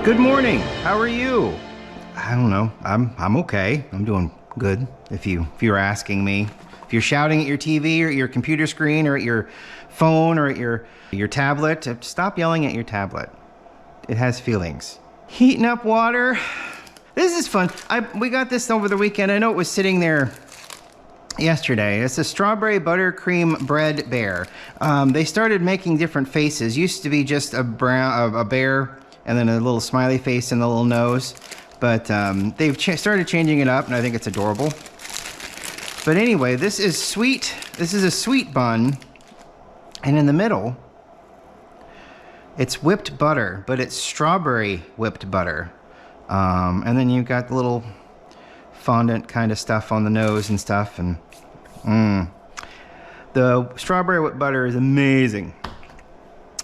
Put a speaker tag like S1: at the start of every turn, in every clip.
S1: Good morning. How are you? I don't know. I'm okay. I'm doing good. If you're asking me, if you're shouting at your TV or your computer screen or at your phone or at your tablet, stop yelling at your tablet. It has feelings. Heating up water. This is fun. We got this over the weekend. I know it was sitting there yesterday. It's a strawberry buttercream bread bear. They started making different faces. Used to be just a bear and then a little smiley face and a little nose. But they've started changing it up, and I think it's adorable. But anyway, this is sweet. This is a sweet bun, and in the middle, it's whipped butter, but it's strawberry whipped butter. And then you've got the little fondant kind of stuff on the nose and stuff, and the strawberry whipped butter is amazing.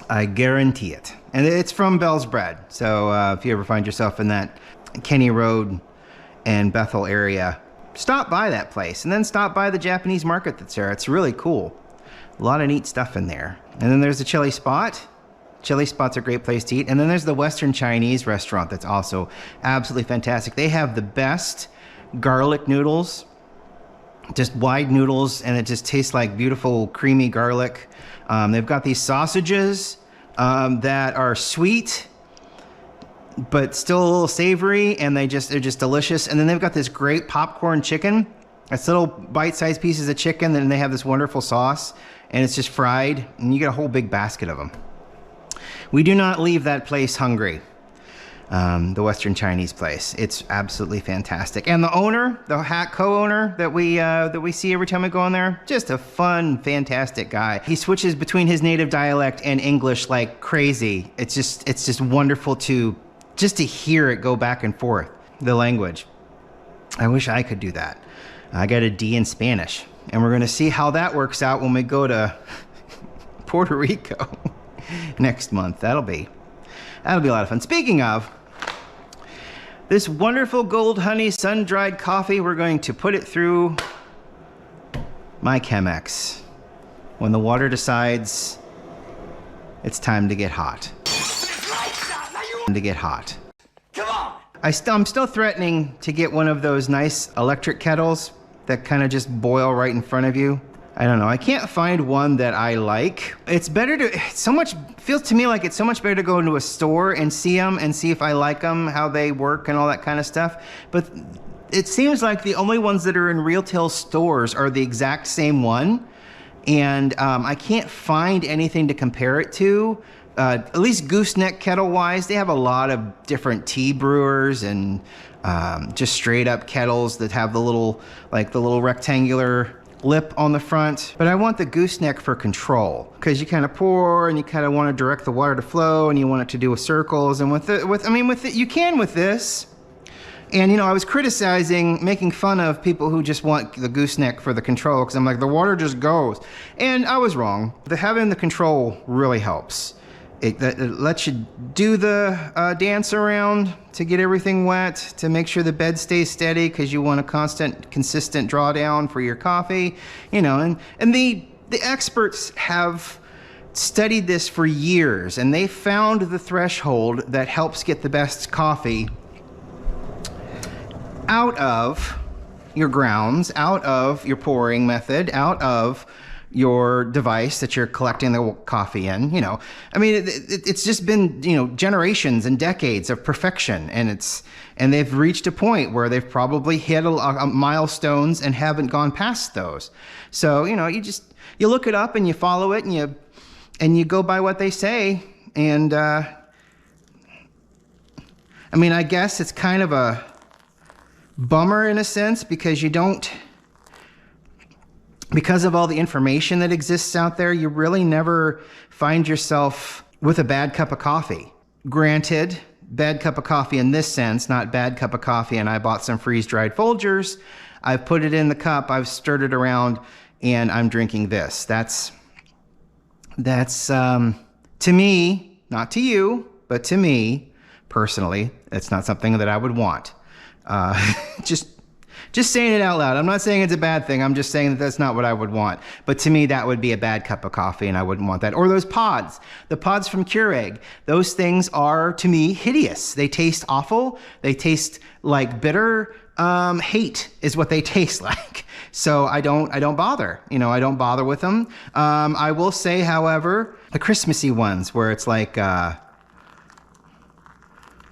S1: I guarantee it. And it's from Bell's Bread. So if you ever find yourself in that Kenny Road and Bethel area, stop by that place and then stop by the Japanese market that's there. It's really cool. A lot of neat stuff in there. And then there's the Chili Spot. Chili Spot's a great place to eat. And then there's the Western Chinese restaurant that's also absolutely fantastic. They have the best garlic noodles, just wide noodles, and it just tastes like beautiful creamy garlic. They've got these sausages that are sweet but still a little savory, and they're just delicious. And then they've got this great popcorn chicken. It's little bite-sized pieces of chicken, and they have this wonderful sauce, and it's just fried, and you get a whole big basket of them. We do not leave that place hungry. The Western Chinese place. It's absolutely fantastic. And the owner, the co-owner that we see every time we go in there, just a fun, fantastic guy. He switches between his native dialect and English like crazy. It's just wonderful to hear it go back and forth, the language. I wish I could do that. I got a D in Spanish, and we're gonna see how that works out when we go to Puerto Rico next month. That'll be a lot of fun. Speaking of, this wonderful gold honey sun-dried coffee, we're going to put it through my Chemex when the water decides it's time to get hot. Come on! I'm still threatening to get one of those nice electric kettles that kind of just boil right in front of you. I don't know. I can't find one that I like. Feels to me like it's so much better to go into a store and see them and see if I like them, how they work and all that kind of stuff. But it seems like the only ones that are in retail stores are the exact same one. And I can't find anything to compare it to. At least gooseneck kettle wise, they have a lot of different tea brewers and just straight up kettles that have the little rectangular lip on the front. But I want the gooseneck for control, because you kind of pour and you kind of want to direct the water to flow, and you want it to do circles. And you can with this. And I was making fun of people who just want the gooseneck for the control, because I'm like, the water just goes. And I was wrong. Having the control really helps. It lets you do the dance around to get everything wet, to make sure the bed stays steady, because you want a consistent drawdown for your coffee. And the experts have studied this for years, and they found the threshold that helps get the best coffee out of your grounds, out of your pouring method, out of your device that you're collecting the coffee in. It's just been generations and decades of perfection, and they've reached a point where they've probably hit milestones and haven't gone past those. So you look it up and you follow it, and you go by what they say. And I guess it's kind of a bummer in a sense, because of all the information that exists out there, you really never find yourself with a bad cup of coffee. Granted, bad cup of coffee in this sense, not bad cup of coffee, and I bought some freeze-dried Folgers. I've put it in the cup, I've stirred it around, and I'm drinking this. That's to me, not to you, but to me, personally, it's not something that I would want. Just saying it out loud. I'm not saying it's a bad thing. I'm just saying that that's not what I would want. But to me, that would be a bad cup of coffee, and I wouldn't want that. Or those pods, the pods from Keurig. Those things are, to me, hideous. They taste awful. They taste like bitter hate is what they taste like. So I don't bother. You know, I don't bother with them. I will say, however, the Christmassy ones where it's like,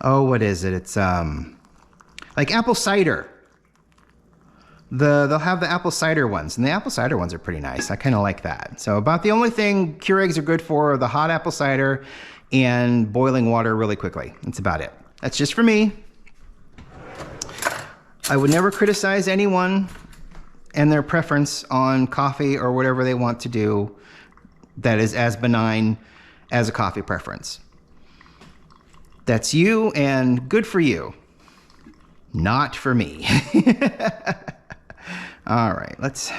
S1: what is it? It's like apple cider. They'll have the apple cider ones, and the apple cider ones are pretty nice. I kind of like that. So about the only thing Keurigs are good for are the hot apple cider and boiling water really quickly. That's about it. That's just for me. I would never criticize anyone and their preference on coffee or whatever they want to do that is as benign as a coffee preference. That's you, and good for you. Not for me. All right, let's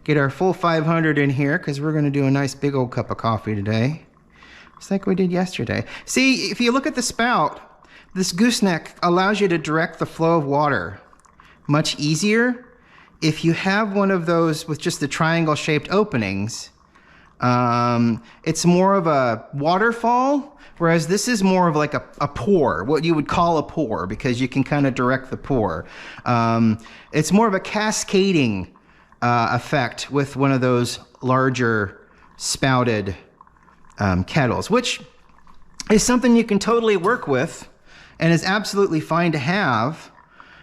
S1: get our full 500 in here because we're going to do a nice big old cup of coffee today, just like we did yesterday. See, if you look at the spout, this gooseneck allows you to direct the flow of water much easier. If you have one of those with just the triangle-shaped openings, it's more of a waterfall, whereas this is more of like a pour, what you would call a pour, because you can kind of direct the pour. It's more of a cascading effect with one of those larger spouted kettles, which is something you can totally work with and is absolutely fine to have.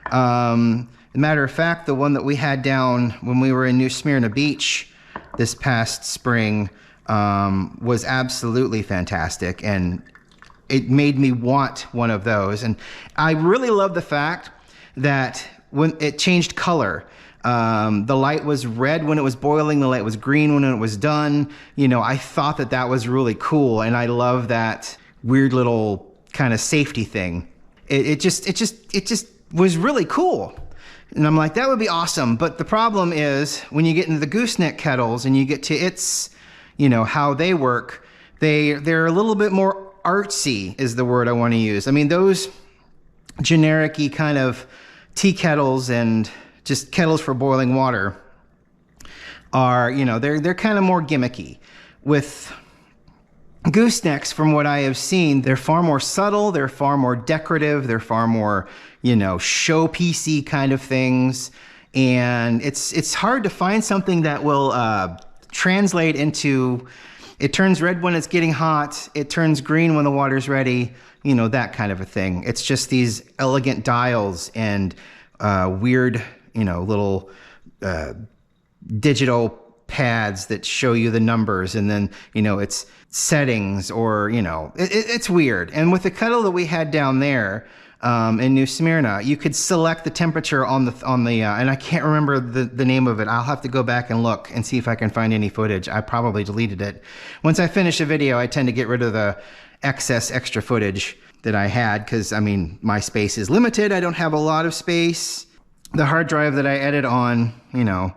S1: As a matter of fact, the one that we had down when we were in New Smyrna Beach this past spring was absolutely fantastic, and it made me want one of those. And I really love the fact that when it changed color, the light was red when it was boiling, the light was green when it was done. You know, I thought that that was really cool, and I love that weird little kind of safety thing. It just was really cool. And I'm like, that would be awesome. But the problem is when you get into the gooseneck kettles and you get to its, you know, how they work, they're a little bit more artsy is the word I want to use. I mean, those generic-y kind of tea kettles and just kettles for boiling water are, you know, they're kind of more gimmicky. With goosenecks, from what I have seen, they're far more subtle, they're far more decorative, they're far more, you know, showpiecey kind of things. And it's hard to find something that will translate into, it turns red when it's getting hot, it turns green when the water's ready, you know, that kind of a thing. It's just these elegant dials and weird, you know, little digital pads that show you the numbers, and then, you know, it's settings, or, you know, it's weird. And with the kettle that we had down there in New Smyrna, you could select the temperature on the and I can't remember the name of it. I'll have to go back and look and see if I can find any footage. I probably deleted it. Once I finish a video, I tend to get rid of the excess extra footage that I had, because, I mean, my space is limited. I don't have a lot of space. The hard drive that I edit on, you know,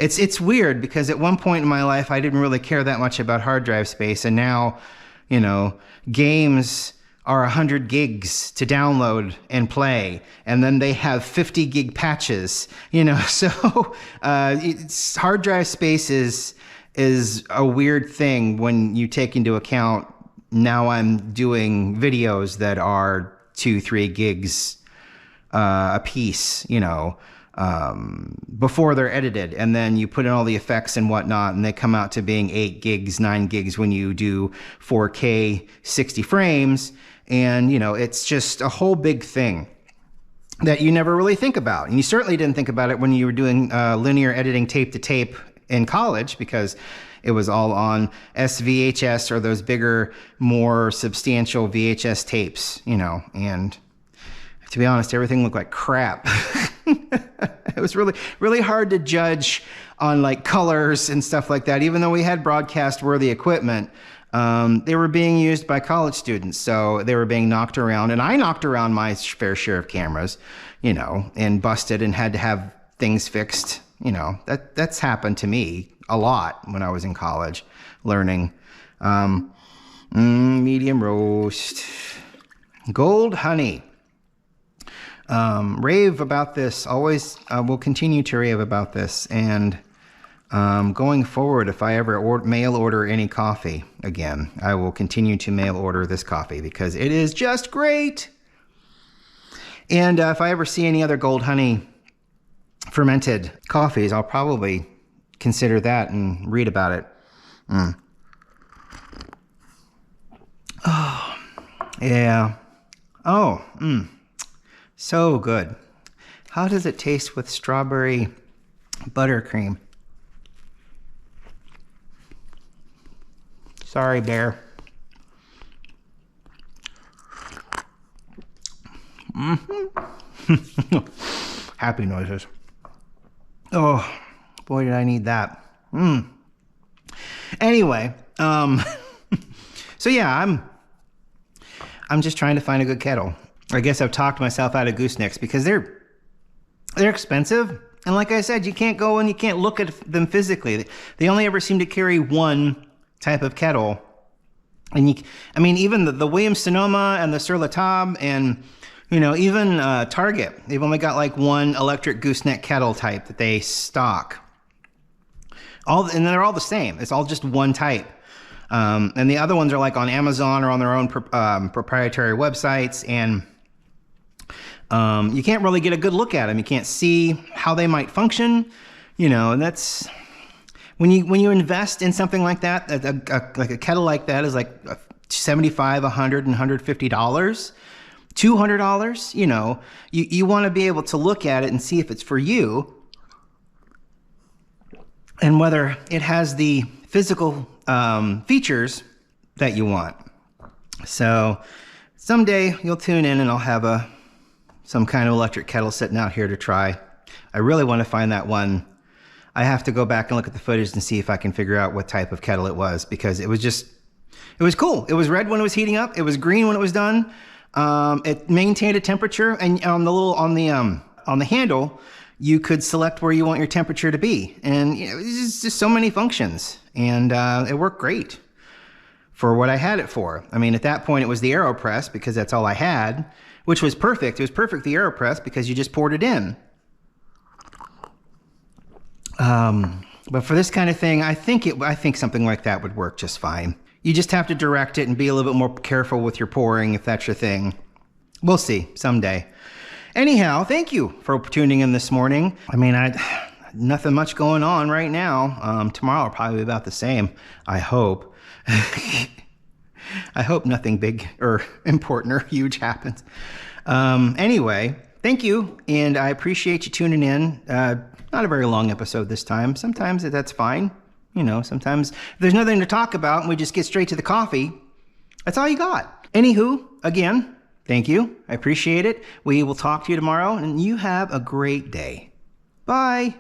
S1: it's weird, because at one point in my life, I didn't really care that much about hard drive space. And now, you know, games are 100 gigs to download and play, and then they have 50 gig patches, you know. So hard drive space is a weird thing when you take into account now I'm doing videos that are 2-3 gigs a piece, you know, before they're edited, and then you put in all the effects and whatnot, and they come out to being 8 gigs, 9 gigs when you do 4K 60 frames. And, you know, it's just a whole big thing that you never really think about. And you certainly didn't think about it when you were doing linear editing tape to tape in college, because it was all on SVHS or those bigger, more substantial VHS tapes, you know. And to be honest, everything looked like crap. It was really, really hard to judge on like colors and stuff like that. Even though we had broadcast worthy equipment, they were being used by college students, so they were being knocked around, and I knocked around my fair share of cameras, you know, and busted and had to have things fixed. You know, that's happened to me a lot when I was in college learning. Medium roast, gold honey. rave about this. Always will continue to rave about this. And going forward, if I ever mail order any coffee again, I will continue to mail order this coffee because it is just great. And if I ever see any other Gold Honey fermented coffees, I'll probably consider that and read about it. Oh, yeah. Oh, so good. How does it taste with strawberry buttercream? Sorry, Bear. Happy noises. Oh, boy, did I need that. Anyway, so yeah, I'm just trying to find a good kettle. I guess I've talked myself out of goosenecks because they're expensive. And like I said, you can't go and you can't look at them physically. They only ever seem to carry one type of kettle. And I mean, even the Williams-Sonoma and the Sur La Table and, even Target, they've only got like one electric gooseneck kettle type that they stock. And they're all the same. It's all just one type. And the other ones are like on Amazon or on their own proprietary websites. And you can't really get a good look at them. You can't see how they might function, and that's when you invest in something like that, like a kettle like that is like $75, $100, and $150, $200, you want to be able to look at it and see if it's for you and whether it has the physical features that you want. So someday you'll tune in and I'll have some kind of electric kettle sitting out here to try. I really want to find that one. I have to go back and look at the footage and see if I can figure out what type of kettle it was, because it was cool. It was red when it was heating up. It was green when it was done. It maintained a temperature, and on the handle, you could select where you want your temperature to be. And it's just so many functions, and it worked great for what I had it for. I mean, at that point, it was the AeroPress because that's all I had, which was perfect. It was perfect, the AeroPress, because you just poured it in. But for this kind of thing, I think something like that would work just fine. You just have to direct it and be a little bit more careful with your pouring if that's your thing. We'll see someday. Anyhow, thank you for tuning in this morning. I mean, nothing much going on right now. Tomorrow will probably be about the same, I hope. I hope nothing big or important or huge happens. Anyway, thank you, and I appreciate you tuning in. Not a very long episode this time. Sometimes that's fine. Sometimes if there's nothing to talk about and we just get straight to the coffee, that's all you got. Anywho, again, thank you. I appreciate it. We will talk to you tomorrow, and you have a great day. Bye.